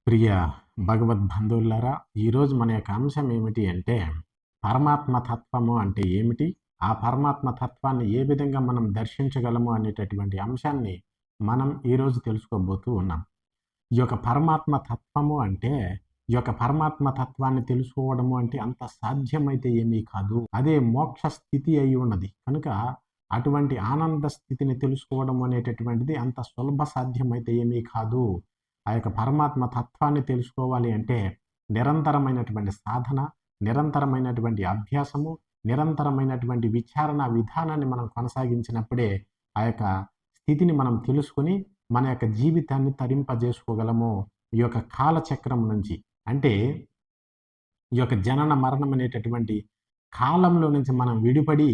ప్రియ భగవద్బంధువులారా, ఈరోజు మన యొక్క అంశం ఏమిటి అంటే, పరమాత్మ తత్వము అంటే ఏమిటి? ఆ పరమాత్మ తత్వాన్ని ఏ విధంగా మనం దర్శించగలము అనేటటువంటి అంశాన్ని మనం ఈరోజు తెలుసుకోబోతూ ఉన్నాం. ఈ యొక్క పరమాత్మ తత్వము అంటే, ఈ యొక్క పరమాత్మ తత్వాన్ని తెలుసుకోవడము అంటే అంత సాధ్యమైతే ఏమీ కాదు. అదే మోక్ష స్థితి అయి ఉన్నది. కనుక అటువంటి ఆనంద స్థితిని తెలుసుకోవడం అనేటటువంటిది అంత సులభ సాధ్యమైతే ఏమీ కాదు. ఆ యొక్క పరమాత్మ తత్వాన్ని తెలుసుకోవాలి అంటే నిరంతరమైనటువంటి సాధన, నిరంతరమైనటువంటి అభ్యాసము, నిరంతరమైనటువంటి విచారణ విధానాన్ని మనం కొనసాగించినప్పుడే ఆ యొక్క స్థితిని మనం తెలుసుకొని మన యొక్క జీవితాన్ని తరింపజేసుకోగలము. ఈ యొక్క కాలచక్రం నుంచి అంటే ఈ యొక్క జనన మరణం అనేటటువంటి కాలంలో నుంచి మనం విడిపడి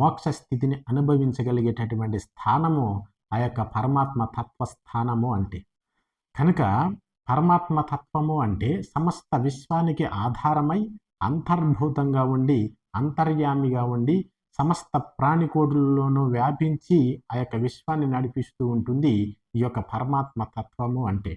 మోక్ష స్థితిని అనుభవించగలిగేటటువంటి స్థానము ఆ యొక్క పరమాత్మ తత్వ స్థానము అంటే. కనుక పరమాత్మ తత్వము అంటే సమస్త విశ్వానికి ఆధారమై అంతర్భూతంగా ఉండి అంతర్యామిగా ఉండి సమస్త ప్రాణికోడుల్లోనూ వ్యాపించి ఆ యొక్క విశ్వాన్ని నడిపిస్తూ ఉంటుంది ఈ యొక్క పరమాత్మ తత్వము అంటే.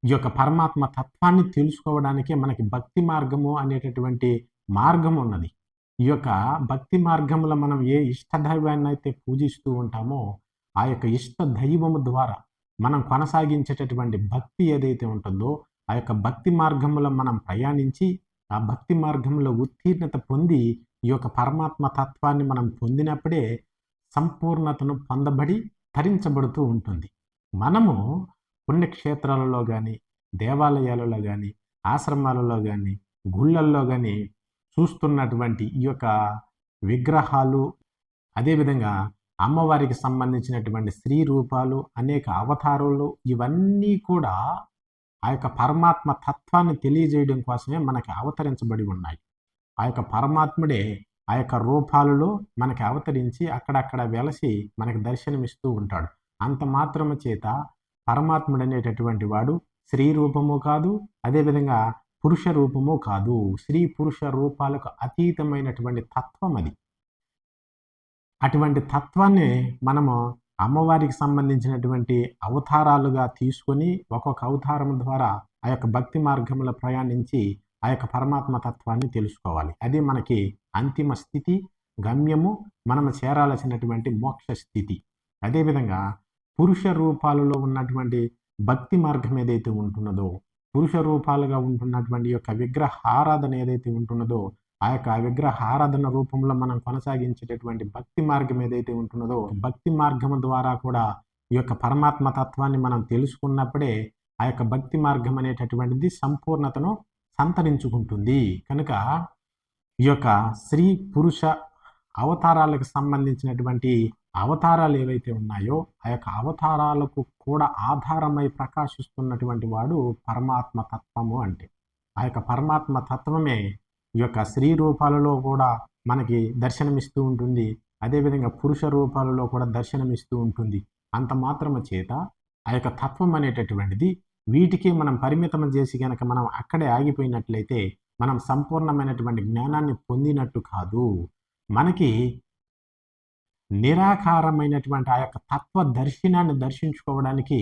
ఈ యొక్క పరమాత్మ తత్వాన్ని తెలుసుకోవడానికే మనకి భక్తి మార్గము అనేటటువంటి మార్గం ఉన్నది. ఈ యొక్క భక్తి మార్గంలో మనం ఏ ఇష్టదైవాన్ని అయితే పూజిస్తూ ఉంటామో ఆ యొక్క ఇష్ట దైవము ద్వారా మనం కొనసాగించేటటువంటి భక్తి ఏదైతే ఉంటుందో ఆ యొక్క భక్తి మార్గంలో మనం ప్రయాణించి ఆ భక్తి మార్గంలో ఉత్తీర్ణత పొంది ఈ యొక్క పరమాత్మ తత్వాన్ని మనం పొందినప్పుడే సంపూర్ణతను పొందబడి తరించబడుతూ ఉంటుంది. మనము పుణ్యక్షేత్రాలలో కానీ, దేవాలయాలలో కానీ, ఆశ్రమాలలో కానీ, గుళ్ళల్లో కానీ చూస్తున్నటువంటి ఈ యొక్క విగ్రహాలు, అదేవిధంగా అమ్మవారికి సంబంధించినటువంటి స్త్రీ రూపాలు, అనేక అవతారాలు ఇవన్నీ కూడా ఆ యొక్క పరమాత్మ తత్వాన్ని తెలియజేయడం కోసమే మనకి అవతరించబడి ఉన్నాయి. ఆ యొక్క పరమాత్ముడే ఆ యొక్క రూపాలలో మనకి అవతరించి అక్కడక్కడ వెలసి మనకి దర్శనమిస్తూ ఉంటాడు. అంత మాత్రము చేత పరమాత్ముడు అనేటటువంటి వాడు స్త్రీ రూపము కాదు, అదేవిధంగా పురుష రూపము కాదు. స్త్రీ పురుష రూపాలకు అతీతమైనటువంటి తత్వం అది. అటువంటి తత్వాన్ని మనము అమ్మవారికి సంబంధించినటువంటి అవతారాలుగా తీసుకొని ఒక్కొక్క అవతారం ద్వారా ఆ యొక్క భక్తి మార్గంలో ప్రయాణించి ఆ యొక్క పరమాత్మ తత్వాన్ని తెలుసుకోవాలి. అది మనకి అంతిమ స్థితి, గమ్యము, మనము చేరాల్సినటువంటి మోక్ష స్థితి. అదేవిధంగా పురుష రూపాలలో ఉన్నటువంటి భక్తి మార్గం ఏదైతే ఉంటున్నదో, పురుష రూపాలుగా ఉంటున్నటువంటి యొక్క విగ్రహ ఆరాధన ఏదైతే ఉంటున్నదో ఆ యొక్క విగ్రహ ఆరాధన రూపంలో మనం కొనసాగించేటటువంటి భక్తి మార్గం ఏదైతే ఉంటున్నదో భక్తి మార్గం ద్వారా కూడా ఈ యొక్క పరమాత్మ తత్వాన్ని మనం తెలుసుకున్నప్పుడే ఆ యొక్క భక్తి మార్గం అనేటటువంటిది సంపూర్ణతను సంతరించుకుంటుంది. కనుక ఈ యొక్క స్త్రీ పురుష అవతారాలకు సంబంధించినటువంటి అవతారాలు ఏవైతే ఉన్నాయో ఆ యొక్క అవతారాలకు కూడా ఆధారమై ప్రకాశిస్తున్నటువంటి వాడు పరమాత్మ తత్వము అంటే. ఆ యొక్క పరమాత్మ తత్వమే ఈ యొక్క స్త్రీ రూపాలలో కూడా మనకి దర్శనమిస్తూ ఉంటుంది, అదేవిధంగా పురుష రూపాలలో కూడా దర్శనమిస్తూ ఉంటుంది. అంత మాత్రము చేత ఆ యొక్క తత్వం అనేటటువంటిది వీటికి మనం పరిమితం చేసి కనుక మనం అక్కడే ఆగిపోయినట్లయితే మనం సంపూర్ణమైనటువంటి జ్ఞానాన్ని పొందినట్టు కాదు. మనకి నిరాకారమైనటువంటి ఆ యొక్క తత్వ దర్శనాన్ని దర్శించుకోవడానికి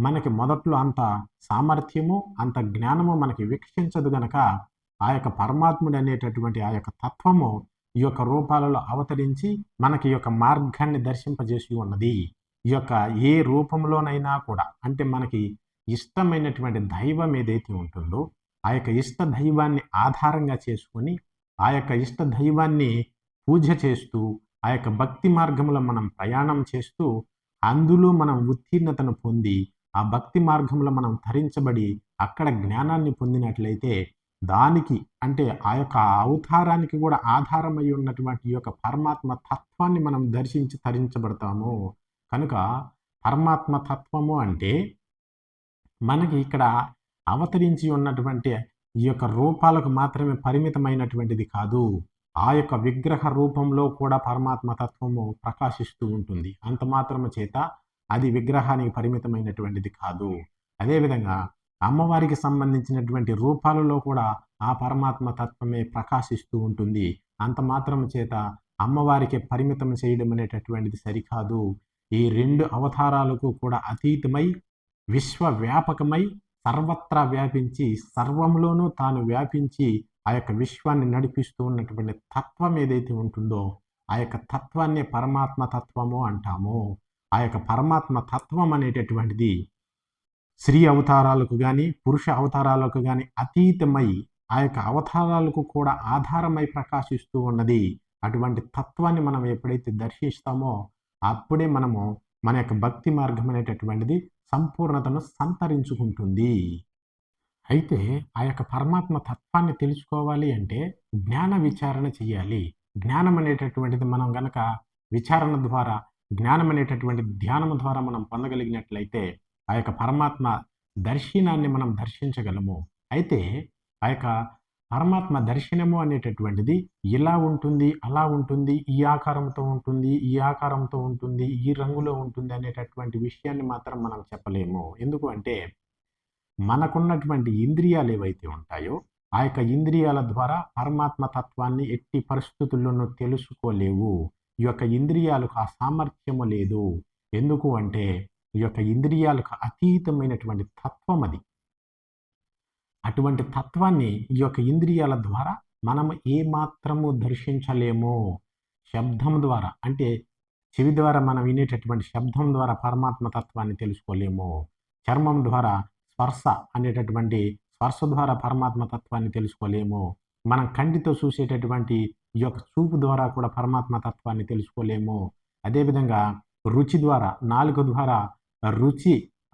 మనకి మొదట్లో అంత సామర్థ్యము, అంత జ్ఞానము మనకి వికసించదు గనక ఆ యొక్క పరమాత్ముడు అనేటటువంటి ఆ యొక్క తత్వము ఈ యొక్క రూపాలలో అవతరించి మనకి ఈ యొక్క మార్గాన్ని దర్శింపజేసి ఉన్నది. ఈ యొక్క ఏ రూపంలోనైనా కూడా అంటే మనకి ఇష్టమైనటువంటి దైవం ఏదైతే ఉంటుందో ఆ యొక్క ఇష్ట దైవాన్ని ఆధారంగా చేసుకొని ఆ యొక్క ఇష్ట దైవాన్ని పూజ చేస్తూ ఆ యొక్క భక్తి మార్గంలో మనం ప్రయాణం చేస్తూ అందులో మనం ఉత్తీర్ణతను పొంది ఆ భక్తి మార్గంలో మనం తరించబడి అక్కడ జ్ఞానాన్ని పొందినట్లయితే దానికి అంటే ఆ యొక్క అవతారానికి కూడా ఆధారమై ఉన్నటువంటి ఈ యొక్క పరమాత్మ తత్వాన్ని మనం దర్శించి తరించబడతాము. కనుక పరమాత్మ తత్వము అంటే మనకి ఇక్కడ అవతరించి ఉన్నటువంటి ఈ యొక్క రూపాలకు మాత్రమే పరిమితమైనటువంటిది కాదు. ఆ యొక్క విగ్రహ రూపంలో కూడా పరమాత్మ తత్వము ప్రకాశిస్తూ ఉంటుంది. అంత మాత్రము చేత అది విగ్రహానికి పరిమితమైనటువంటిది కాదు. అదేవిధంగా అమ్మవారికి సంబంధించినటువంటి రూపాలలో కూడా ఆ పరమాత్మ తత్వమే ప్రకాశిస్తూ ఉంటుంది. అంత మాత్రము చేత అమ్మవారికి పరిమితం చేయడం అనేటటువంటిది సరికాదు. ఈ రెండు అవతారాలకు కూడా అతీతమై విశ్వవ్యాపకమై సర్వత్రా వ్యాపించి సర్వంలోనూ తాను వ్యాపించి ఆ యొక్క విశ్వాన్ని నడిపిస్తూ ఉన్నటువంటి తత్వం ఏదైతే ఉంటుందో ఆ యొక్క తత్వాన్ని పరమాత్మ తత్వము అంటాము. ఆ యొక్క పరమాత్మ తత్వం అనేటటువంటిది స్త్రీ అవతారాలకు కానీ పురుష అవతారాలకు కానీ అతీతమై ఆ యొక్క అవతారాలకు కూడా ఆధారమై ప్రకాశిస్తూ ఉన్నది. అటువంటి తత్వాన్ని మనం ఎప్పుడైతే దర్శిస్తామో అప్పుడే మనము మన యొక్క భక్తి మార్గం అనేటటువంటిది సంపూర్ణతను సంతరించుకుంటుంది. అయితే ఆ యొక్క పరమాత్మ తత్వాన్ని తెలుసుకోవాలి అంటే జ్ఞాన విచారణ చేయాలి. జ్ఞానం అనేటటువంటిది మనం గనక విచారణ ద్వారా, జ్ఞానం అనేటటువంటి ధ్యానం ద్వారా మనం పొందగలిగినట్లయితే ఆ యొక్క పరమాత్మ దర్శనాన్ని మనం దర్శించగలము. అయితే ఆ యొక్క పరమాత్మ దర్శనము అనేటటువంటిది ఇలా ఉంటుంది, అలా ఉంటుంది, ఈ ఆకారంతో ఉంటుంది, ఈ ఆకారంతో ఉంటుంది, ఈ రంగులో ఉంటుంది అనేటటువంటి విషయాన్ని మాత్రం మనం చెప్పలేము. ఎందుకు అంటే మనకున్నటువంటి ఇంద్రియాలు ఏవైతే ఉంటాయో ఆ యొక్క ఇంద్రియాల ద్వారా పరమాత్మ తత్వాన్ని ఎట్టి పరిస్థితుల్లోనూ తెలుసుకోలేవు. ఈ యొక్క ఇంద్రియాలకు ఆ సామర్థ్యము లేదు. ఎందుకు అంటే ఈ యొక్క ఇంద్రియాలకు అతీతమైనటువంటి తత్వం అది. అటువంటి తత్వాన్ని ఈ యొక్క ఇంద్రియాల ద్వారా మనం ఏమాత్రము దర్శించలేము. శబ్దం ద్వారా అంటే చెవి ద్వారా మనం వినేటటువంటి శబ్దం ద్వారా పరమాత్మ తత్వాన్ని తెలుసుకోలేము. చర్మం ద్వారా స్పర్శ అనేటటువంటి స్పర్శ ద్వారా పరమాత్మ తత్వాన్ని తెలుసుకోలేము. మనం కంటితో చూసేటటువంటి ఈ యొక్క చూపు ద్వారా కూడా పరమాత్మ తత్వాన్ని తెలుసుకోలేము. అదేవిధంగా రుచి ద్వారా, నాలుక ద్వారా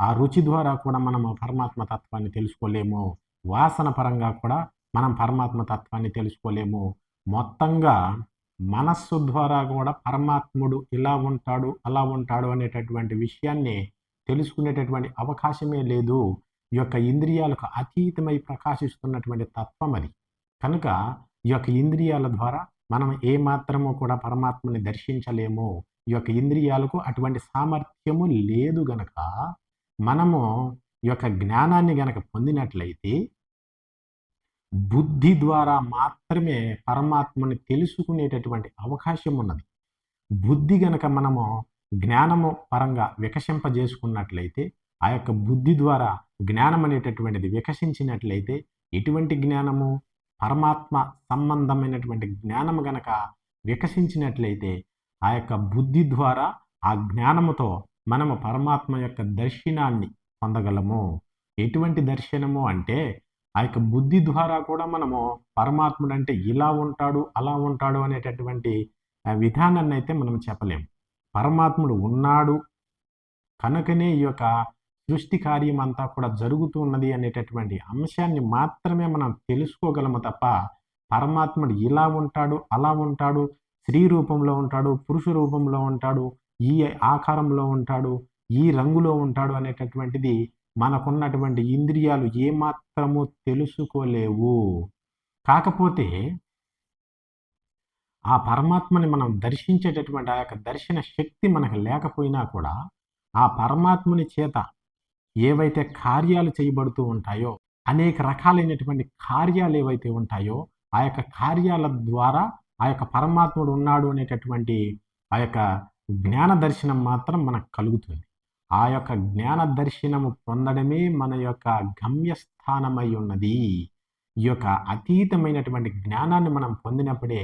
ఆ రుచి ద్వారా కూడా మనం పరమాత్మ తత్వాన్ని తెలుసుకోలేము. వాసన పరంగా కూడా మనం పరమాత్మ తత్వాన్ని తెలుసుకోలేము. మొత్తంగా మనస్సు ద్వారా కూడా పరమాత్ముడు ఇలా ఉంటాడు, అలా ఉంటాడు అనేటటువంటి విషయాన్ని తెలుసుకునేటటువంటి అవకాశమే లేదు. ఈ యొక్క ఇంద్రియాలకు అతీతమై ప్రకాశిస్తున్నటువంటి తత్వం అది. కనుక ఈ యొక్క ఇంద్రియాల ద్వారా మనం ఏమాత్రము కూడా పరమాత్మని దర్శించలేము. ఈ యొక్క ఇంద్రియాలకు అటువంటి సామర్థ్యము లేదు గనక మనము ఈ యొక్క జ్ఞానాన్ని గనక పొందినట్లయితే బుద్ధి ద్వారా మాత్రమే పరమాత్మని తెలుసుకునేటటువంటి అవకాశం ఉన్నది. బుద్ధి గనక మనము జ్ఞానము పరంగా వికసింపజేసుకున్నట్లయితే ఆ యొక్క బుద్ధి ద్వారా జ్ఞానం అనేటటువంటిది వికసించినట్లయితే ఎటువంటి జ్ఞానము? పరమాత్మ సంబంధమైనటువంటి జ్ఞానము గనక వికసించినట్లయితే ఆ యొక్క బుద్ధి ద్వారా ఆ జ్ఞానముతో మనము పరమాత్మ యొక్క దర్శనాన్ని పొందగలము. ఎటువంటి దర్శనము అంటే ఆ యొక్క బుద్ధి ద్వారా కూడా మనము పరమాత్ముడు అంటే ఇలా ఉంటాడు, అలా ఉంటాడు అనేటటువంటి విధానాన్ని అయితే మనం చెప్పలేము. పరమాత్ముడు ఉన్నాడు కనుకనే ఈ యొక్క సృష్టి కార్యం అంతా కూడా జరుగుతూ ఉన్నది అనేటటువంటి అంశాన్ని మాత్రమే మనం తెలుసుకోగలము తప్ప పరమాత్ముడు ఇలా ఉంటాడు, అలా ఉంటాడు, స్త్రీ రూపంలో ఉంటాడు, పురుష రూపంలో ఉంటాడు, ఈ ఆకారంలో ఉంటాడు, ఈ రంగులో ఉంటాడు అనేటటువంటిది మనకున్నటువంటి ఇంద్రియాలు ఏమాత్రము తెలుసుకోలేవు. కాకపోతే ఆ పరమాత్మని మనం దర్శించేటటువంటి ఆ యొక్క దర్శన శక్తి మనకు లేకపోయినా కూడా ఆ పరమాత్ముని చేత ఏవైతే కార్యాలు చేయబడుతూ ఉంటాయో అనేక రకాలైనటువంటి కార్యాలు ఏవైతే ఉంటాయో ఆ యొక్క కార్యాల ద్వారా ఆ యొక్క పరమాత్ముడు ఉన్నాడు అనేటటువంటి ఆ యొక్క జ్ఞాన దర్శనం మాత్రం మనకు కలుగుతుంది. ఆ యొక్క జ్ఞాన దర్శనము పొందడమే మన యొక్క గమ్యస్థానమై ఉన్నది. ఈ యొక్క అతీతమైనటువంటి జ్ఞానాన్ని మనం పొందినప్పుడే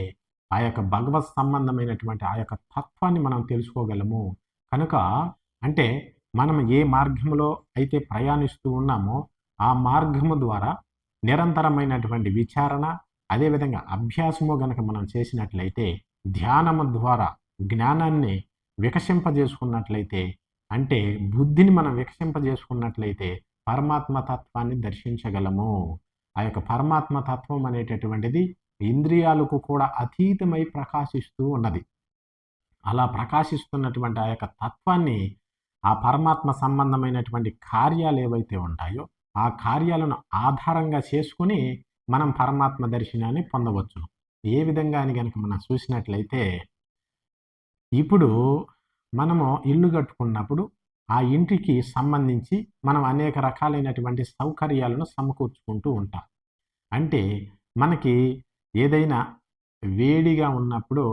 ఆ యొక్క భగవత్ సంబంధమైనటువంటి ఆ యొక్క తత్వాన్ని మనం తెలుసుకోగలము. కనుక అంటే మనం ఏ మార్గంలో అయితే ప్రయాణిస్తూ ఉన్నామో ఆ మార్గము ద్వారా నిరంతరమైనటువంటి విచారణ అదేవిధంగా అభ్యాసము గనక మనం చేసినట్లయితే ధ్యానము ద్వారా జ్ఞానాన్ని వికసింపజేసుకున్నట్లయితే అంటే బుద్ధిని మనం వికసింపజేసుకున్నట్లయితే పరమాత్మ తత్వాన్ని దర్శించగలము. ఆ యొక్క పరమాత్మ తత్వం అనేటటువంటిది ఇంద్రియాలకు కూడా అతీతమై ప్రకాశిస్తూ ఉన్నది. అలా ప్రకాశిస్తున్నటువంటి ఆ యొక్క తత్వాన్ని ఆ పరమాత్మ సంబంధమైనటువంటి కార్యాలు ఏవైతే ఉంటాయో ఆ కార్యాలను ఆధారంగా చేసుకుని మనం పరమాత్మ దర్శనాన్ని పొందవచ్చు. ఏ విధంగా అని కనుక మనం చూసినట్లయితే ఇప్పుడు మనము ఇల్లు కట్టుకున్నప్పుడు ఆ ఇంటికి సంబంధించి మనం అనేక రకాలైనటువంటి సౌకర్యాలను సమకూర్చుకుంటూ ఉంటాం. అంటే మనకి ఏదైనా వేడిగా ఉన్నప్పుడు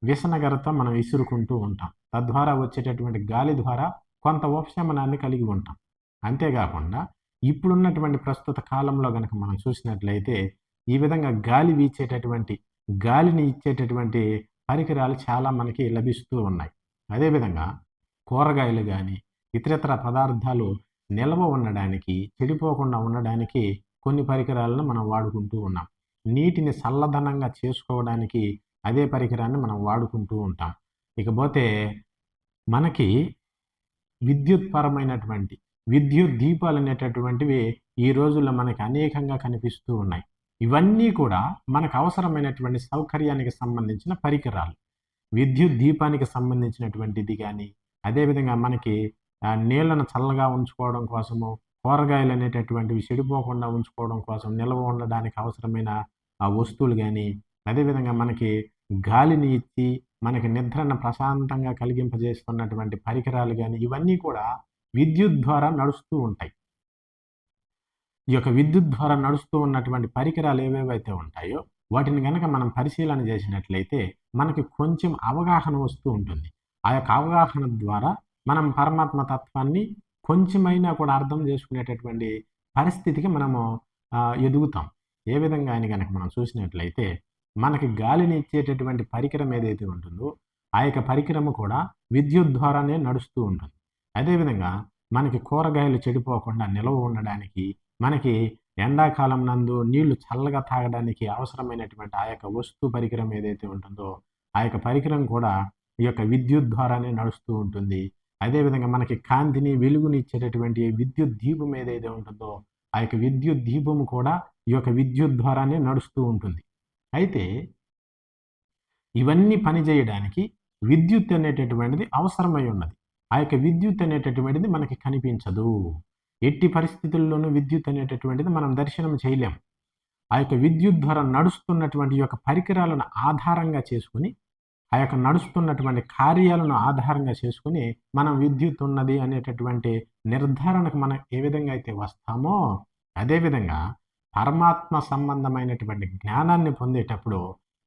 విసనగరతో మనం విసురుకుంటూ ఉంటాం. తద్వారా వచ్చేటటువంటి గాలి ద్వారా కొంత ఉపశమనాన్ని కలిగి ఉంటాం. అంతేకాకుండా ఇప్పుడున్నటువంటి ప్రస్తుత కాలంలో గనక మనం చూసినట్లయితే ఈ విధంగా గాలిని ఇచ్చేటటువంటి పరికరాలు చాలా మనకి లభిస్తూ ఉన్నాయి. అదేవిధంగా కూరగాయలు గానీ, ఇతరితర పదార్థాలు నిల్వ ఉండడానికి, చెడిపోకుండా ఉండడానికి కొన్ని పరికరాలను మనం వాడుకుంటూ ఉన్నాం. నీటిని చల్లదనంగా చేసుకోవడానికి అదే పరికరాన్ని మనం వాడుకుంటూ ఉంటాం. ఇకపోతే మనకి విద్యుత్ దీపాలనేటటువంటివి ఈ రోజుల్లో మనకి అనేకంగా కనిపిస్తూ ఉన్నాయి. ఇవన్నీ కూడా మనకు అవసరమైనటువంటి సౌకర్యానికి సంబంధించిన పరికరాలు. విద్యుత్ దీపానికి సంబంధించినటువంటిది గానీ, అదేవిధంగా మనకి నీళ్ళను చల్లగా ఉంచుకోవడం కోసము, కూరగాయలనేటటువంటివి చెడిపోకుండా ఉంచుకోవడం కోసం, నిల్వ ఉండడానికి అవసరమైన వస్తువులు గానీ, అదేవిధంగా మనకి గాలిని ఇచ్చి, మనకి నిద్రను ప్రశాంతంగా కలిగింపజేస్తున్నటువంటి పరికరాలు గానీ, ఇవన్నీ కూడా విద్యుత్ ద్వారా నడుస్తూ ఉంటాయి. ఈ యొక్క విద్యుత్ ద్వారా నడుస్తూ ఉన్నటువంటి పరికరాలు ఏవేవైతే ఉంటాయో, వాటిని గనక మనం పరిశీలన చేసినట్లయితే, మనకి కొంచెం అవగాహన వస్తూ ఉంటుంది. ఆ యొక్క అవగాహన ద్వారా మనం పరమాత్మ తత్వాన్ని కొంచెమైనా కూడా అర్థం చేసుకునేటటువంటి పరిస్థితికి మనము ఎదుగుతాం. ఏ విధంగా అని గనక మనం చూసినట్లయితే, మనకి గాలిని ఇచ్చేటటువంటి పరికరం ఏదైతే ఉంటుందో, ఆ యొక్క పరికరము కూడా విద్యుత్ ద్వారానే నడుస్తూ ఉంటుంది. అదేవిధంగా మనకి కూరగాయలు చెడిపోకుండా నిల్వ ఉండడానికి, మనకి ఎండాకాలం నందు నీళ్లు చల్లగా తాగడానికి అవసరమైనటువంటి ఆ యొక్క పరికరం ఏదైతే ఉంటుందో, ఆ యొక్క పరికరం కూడా ఈ యొక్క విద్యుత్ ద్వారానే నడుస్తూ ఉంటుంది. అదేవిధంగా మనకి కాంతిని, వెలుగుని ఇచ్చేటటువంటి విద్యుత్ దీపం ఏదైతే ఉంటుందో, ఆ యొక్క విద్యుత్ దీపము కూడా ఈ యొక్క విద్యుత్ ద్వారానే నడుస్తూ ఉంటుంది. అయితే ఇవన్నీ పనిచేయడానికి విద్యుత్ అనేటటువంటిది అవసరమై ఉన్నది. ఆ యొక్క విద్యుత్ అనేటటువంటిది మనకి కనిపించదు. ఎట్టి పరిస్థితుల్లోనూ విద్యుత్ అనేటటువంటిది మనం దర్శనం చేయలేం. ఆ యొక్క విద్యుత్ ద్వారా నడుస్తున్నటువంటి యొక్క పరికరాలను ఆధారంగా చేసుకొని, ఆ యొక్క నడుస్తున్నటువంటి కార్యాలను ఆధారంగా చేసుకొని, మనం విద్యుత్ ఉన్నది అనేటటువంటి నిర్ధారణకు మనం ఏ విధంగా అయితే వస్తామో, అదేవిధంగా పరమాత్మ సంబంధమైనటువంటి జ్ఞానాన్ని పొందేటప్పుడు,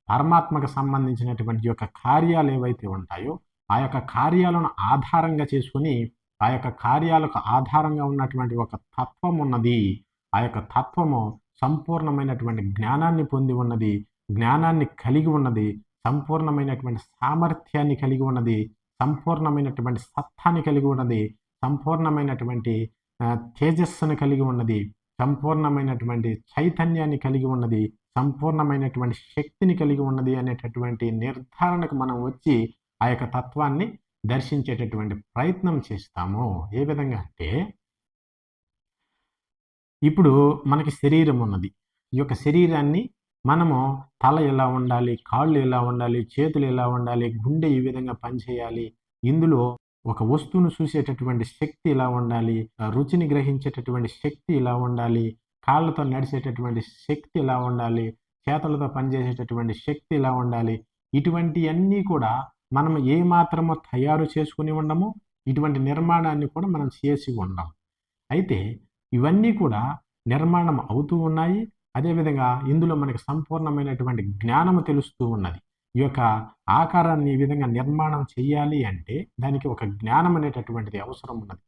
పరమాత్మకు సంబంధించినటువంటి యొక్క కార్యాలు ఏవైతే ఉంటాయో, ఆ యొక్క కార్యాలను ఆధారంగా చేసుకొని, ఆ యొక్క కార్యాలకు ఆధారంగా ఉన్నటువంటి ఒక తత్వం ఉన్నది. ఆ యొక్క తత్వము సంపూర్ణమైనటువంటి జ్ఞానాన్ని పొంది ఉన్నది, జ్ఞానాన్ని కలిగి ఉన్నది, సంపూర్ణమైనటువంటి సామర్థ్యాన్ని కలిగి ఉన్నది, సంపూర్ణమైనటువంటి సత్తాన్ని కలిగి ఉన్నది, సంపూర్ణమైనటువంటి తేజస్సును కలిగి ఉన్నది, సంపూర్ణమైనటువంటి చైతన్యాన్ని కలిగి ఉన్నది, సంపూర్ణమైనటువంటి శక్తిని కలిగి ఉన్నది అనేటటువంటి నిర్ధారణకు మనం వచ్చి ఆ యొక్క తత్వాన్ని దర్శించేటటువంటి ప్రయత్నం చేస్తాము. ఏ విధంగా అంటే, ఇప్పుడు మనకి శరీరం ఉన్నది. ఈ యొక్క శరీరాన్ని మనము తల ఎలా ఉండాలి, కాళ్ళు ఎలా ఉండాలి, చేతులు ఎలా ఉండాలి, గుండె ఈ విధంగా పనిచేయాలి, ఇందులో ఒక వస్తువును చూసేటటువంటి శక్తి ఇలా ఉండాలి, రుచిని గ్రహించేటటువంటి శక్తి ఇలా ఉండాలి, కాళ్ళతో నడిచేటటువంటి శక్తి ఇలా ఉండాలి, చేతులతో పనిచేసేటటువంటి శక్తి ఇలా ఉండాలి. ఇటువంటివన్నీ కూడా మనం ఏ మాత్రమో తయారు చేసుకుని ఉండము, ఇటువంటి నిర్మాణాన్ని కూడా మనం చేసి ఉండం. అయితే ఇవన్నీ కూడా నిర్మాణం అవుతూ ఉన్నాయి. అదేవిధంగా ఇందులో మనకి సంపూర్ణమైనటువంటి జ్ఞానము తెలుస్తూ ఉన్నది. ఈ యొక్క ఆకారాన్ని ఈ విధంగా నిర్మాణం చేయాలి అంటే దానికి ఒక జ్ఞానం అనేటటువంటిది అవసరం ఉన్నది.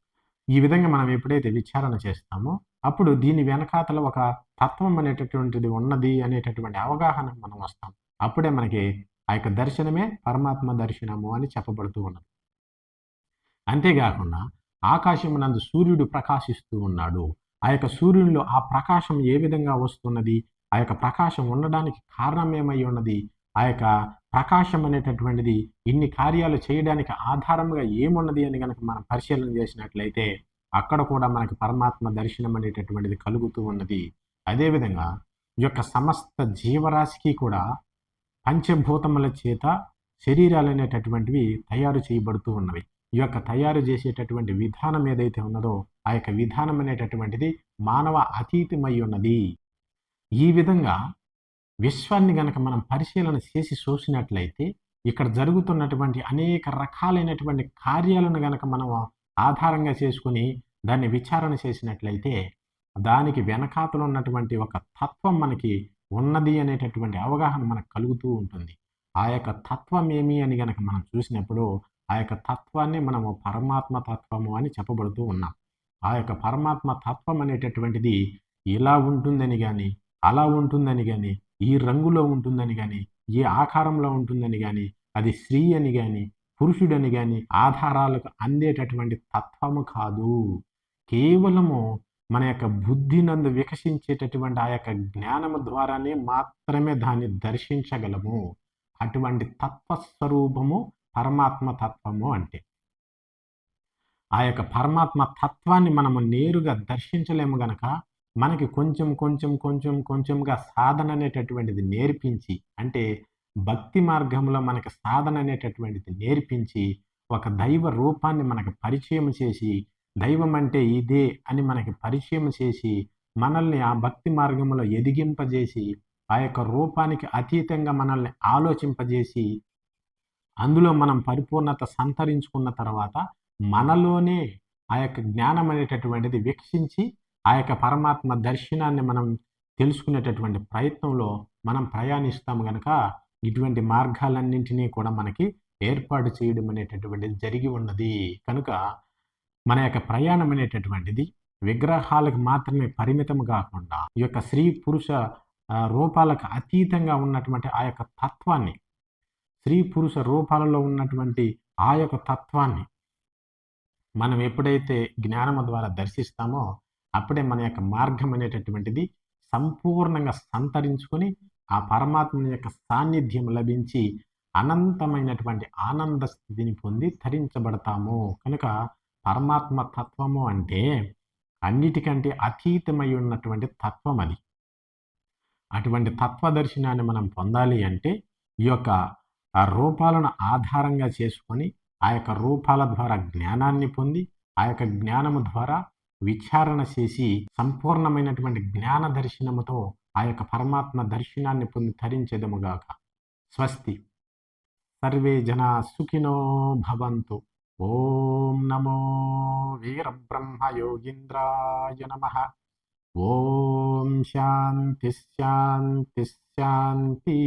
ఈ విధంగా మనం ఎప్పుడైతే విచారణ చేస్తామో, అప్పుడు దీని వెనకాతల ఒక తత్వం అనేటటువంటిది ఉన్నది అనేటటువంటి అవగాహన మనం వస్తాం. అప్పుడే మనకి ఆ యొక్క దర్శనమే పరమాత్మ దర్శనము అని చెప్పబడుతూ ఉన్నది. అంతేకాకుండా ఆకాశమునందు సూర్యుడు ప్రకాశిస్తూ ఉన్నాడు. ఆ యొక్క సూర్యునిలో ఆ ప్రకాశం ఏ విధంగా వస్తున్నది, ఆ యొక్క ప్రకాశం ఉండడానికి కారణం ఏమై ఉన్నది, ఆ యొక్క ప్రకాశం అనేటటువంటిది ఇన్ని కార్యాలు చేయడానికి ఆధారంగా ఏమున్నది అని గనక మనం పరిశీలన చేసినట్లయితే, అక్కడ కూడా మనకి పరమాత్మ దర్శనం అనేటటువంటిది కలుగుతూ ఉన్నది. అదేవిధంగా ఈ యొక్క సమస్త జీవరాశికి కూడా పంచభూతముల చేత శరీరాలు అనేటటువంటివి తయారు చేయబడుతూ ఉన్నవి. ఈ యొక్క తయారు చేసేటటువంటి విధానం ఏదైతే ఉన్నదో, ఆ యొక్క విధానం అనేటటువంటిది మానవ అతీతమై ఉన్నది. ఈ విధంగా విశ్వాన్ని గనక మనం పరిశీలన చేసి చూసినట్లయితే, ఇక్కడ జరుగుతున్నటువంటి అనేక రకాలైనటువంటి కార్యాలను గనక మనం ఆధారంగా చేసుకొని దాన్ని విచారణ చేసినట్లయితే, దానికి వెనకాతల ఉన్నటువంటి ఒక తత్వం మనకి ఉన్నది అనేటటువంటి అవగాహన మనకు కలుగుతూ ఉంటుంది. ఆ యొక్క తత్వం ఏమి అని గనక మనం చూసినప్పుడు, ఆ యొక్క తత్వాన్ని మనము పరమాత్మ తత్వము అని చెప్పబడుతూ ఉన్నాం. ఆ యొక్క పరమాత్మ తత్వం అనేటటువంటిది ఇలా ఉంటుందని గాని, అలా ఉంటుందని గాని, ఈ రంగులో ఉంటుందని గాని, ఈ ఆకారంలో ఉంటుందని గాని, అది స్త్రీ అని గాని, పురుషుడని గాని ఆధారాలకు అందేటటువంటి తత్వము కాదు. కేవలము మన యొక్క బుద్ధినందు వికసించేటటువంటి ఆ యొక్క జ్ఞానము ద్వారానే మాత్రమే దాన్ని దర్శించగలము. అటువంటి తత్వస్వరూపము పరమాత్మ తత్వము అంటే. ఆ యొక్క పరమాత్మ తత్వాన్ని మనము నేరుగా దర్శించలేము గనక, మనకి కొంచెంగా సాధన అనేటటువంటిది నేర్పించి, అంటే భక్తి మార్గంలో మనకి సాధన అనేటటువంటిది నేర్పించి, ఒక దైవ రూపాన్ని మనకు పరిచయం చేసి, దైవం అంటే ఇదే అని మనకి పరిచయం చేసి, మనల్ని ఆ భక్తి మార్గంలో ఎదిగింపజేసి, ఆ యొక్క రూపానికి అతీతంగా మనల్ని ఆలోచింపజేసి, అందులో మనం పరిపూర్ణత సంతరించుకున్న తర్వాత మనలోనే ఆ యొక్క జ్ఞానం అనేటటువంటిది వికసించి ఆ యొక్క పరమాత్మ దర్శనాన్ని మనం తెలుసుకునేటటువంటి ప్రయత్నంలో మనం ప్రయాణిస్తాము గనక ఇటువంటి మార్గాలన్నింటినీ కూడా మనకి ఏర్పాటు చేయడం అనేటటువంటిది జరిగి ఉన్నది. కనుక మన యొక్క ప్రయాణం అనేటటువంటిది విగ్రహాలకు మాత్రమే పరిమితం కాకుండా ఈ యొక్క స్త్రీ పురుష రూపాలకు అతీతంగా ఉన్నటువంటి ఆ యొక్క తత్వాన్ని, స్త్రీ పురుష రూపాలలో ఉన్నటువంటి ఆ యొక్క తత్వాన్ని మనం ఎప్పుడైతే జ్ఞానము ద్వారా దర్శిస్తామో అప్పుడే మన యొక్క మార్గం అనేటటువంటిది సంపూర్ణంగా సంతరించుకొని ఆ పరమాత్మ యొక్క సాన్నిధ్యం లభించి అనంతమైనటువంటి ఆనంద స్థితిని పొంది తరించబడతాము. కనుక పరమాత్మ తత్వము అంటే అన్నిటికంటే అతీతమై ఉన్నటువంటి తత్వం అది. అటువంటి తత్వదర్శనాన్ని మనం పొందాలి అంటే ఈ యొక్క ఆ రూపాలను ఆధారంగా చేసుకొని ఆ యొక్క రూపాల ద్వారా జ్ఞానాన్ని పొంది ఆ యొక్క జ్ఞానము ద్వారా విచారణ చేసి సంపూర్ణమైనటువంటి జ్ఞాన దర్శనముతో ఆ యొక్క పరమాత్మ దర్శనాన్ని పొంది తరించెదముగాక. స్వస్తి. సర్వే జనా సుఖినో భవంతు. ఓం నమో వీరబ్రహ్మ యోగీంద్రాయ నమః. ఓం శాంతి శాంతి శాంతి.